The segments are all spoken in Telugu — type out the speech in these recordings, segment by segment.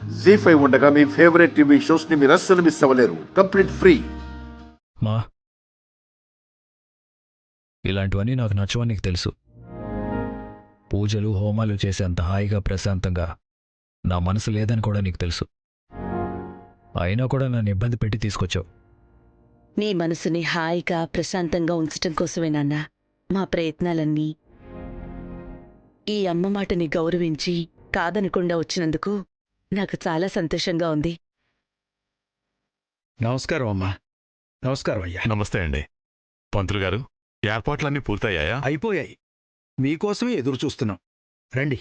జీ5 ఉండగా మీ ఫేవరెట్ టీవీ షోస్ ని మీరు అస్సలు మిస్ అవ్వలేరు. Complete free. మా ఇలాంటివన్నీ నాకు నచ్చవని నీకు తెలుసు. పూజలు హోమాలు చేసేంత హాయిగా ప్రశాంతంగా నా మనసు లేదని కూడా నీకు తెలుసు. అయినా కూడా నన్ను ఇబ్బంది పెట్టి తీసుకొచ్చావు. నీ మనసుని హాయిగా ప్రశాంతంగా ఉంచటం కోసమే నాన్న మా ప్రయత్నాలన్నీ. ఈ అమ్మ మాటని గౌరవించి కాదనకుండా వచ్చినందుకు నాకు చాలా సంతోషంగా ఉంది. నమస్కారం అమ్మా. నమస్కారం అయ్యా. నమస్తే అండి. పంతులు గారు, ఏర్పాట్లన్నీ పూర్తయ్యాయా? అయిపోయాయి. మీకోసమే ఎదురు చూస్తున్నాం. రండి.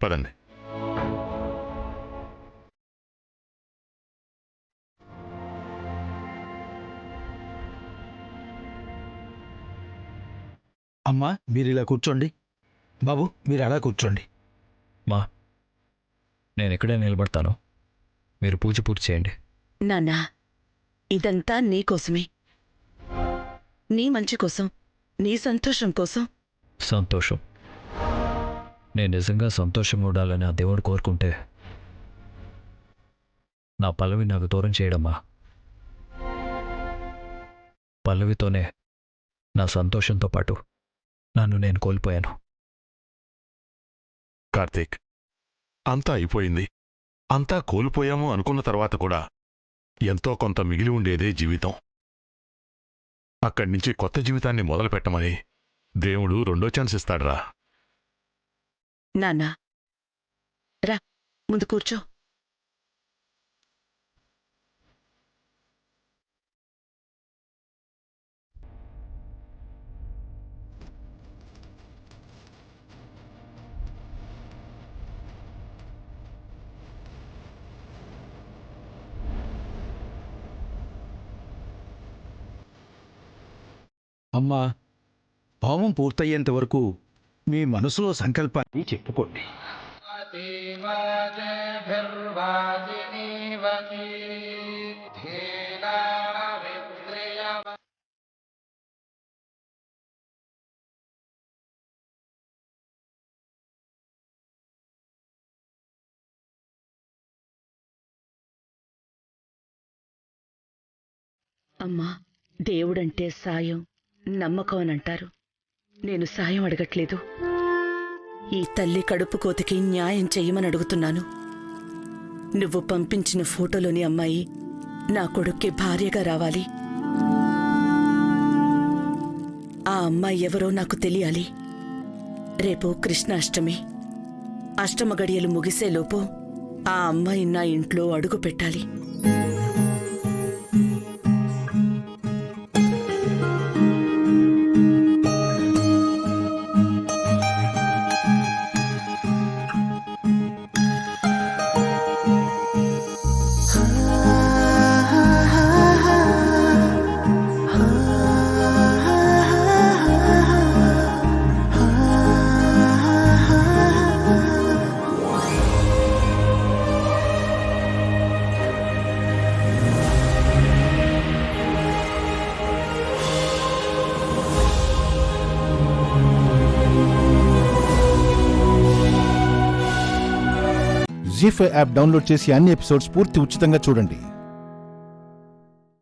పదండి. అమ్మా, మీరు ఇలా కూర్చోండి. బాబు, మీరు అలా కూర్చోండి. మా నేను ఇక్కడే నిలబడతాను, మీరు పూజ పూర్తి చేయండి. నాన్నా, ఇదంతా నీకోసమే, నీ మంచి కోసం, నీ సంతోషం కోసం. సంతోషం? నేను నిజంగా సంతోషంగా ఉండాలని ఆ దేవుడు కోరుకుంటే నా పల్లవి నాకు దూరం చేయడమ్మా. పల్లవితోనే నా సంతోషంతో పాటు నన్ను నేను కోల్పోయాను. కార్తీక్, అంతా అయిపోయింది. అంతా కోల్పోయాము అనుకున్న తర్వాత కూడా ఎంతో కొంత మిగిలి ఉండేదే జీవితం. అక్కడ్నుంచి కొత్త జీవితాన్ని మొదలుపెట్టమని దేవుడు రెండో ఛాన్స్ ఇస్తాడురా. నాన్నా, రా, ముందు కూర్చో. అమ్మా, హోమం పూర్తయ్యేంత వరకు మీ మనసులో సంకల్పాన్ని చెప్పుకోండి. అమ్మా, దేవుడంటే సాయం, నమ్మకం అని అంటారు. నేను సాయం అడగట్లేదు, ఈ తల్లి కడుపు కోతకి న్యాయం చెయ్యమని అడుగుతున్నాను. నువ్వు పంపించిన ఫోటోలోని అమ్మాయి నా కొడుక్కి భార్యగా రావాలి. ఆ అమ్మాయి ఎవరో నాకు తెలియాలి. రేపు కృష్ణాష్టమి. అష్టమ గడియలు ముగిసేలోపు ఆ అమ్మాయి నా ఇంట్లో అడుగు పెట్టాలి. జీ5 యాప్ డౌన్లోడ్ చేసి అన్ని ఎపిసోడ్స్ పూర్తి ఉచితంగా చూడండి.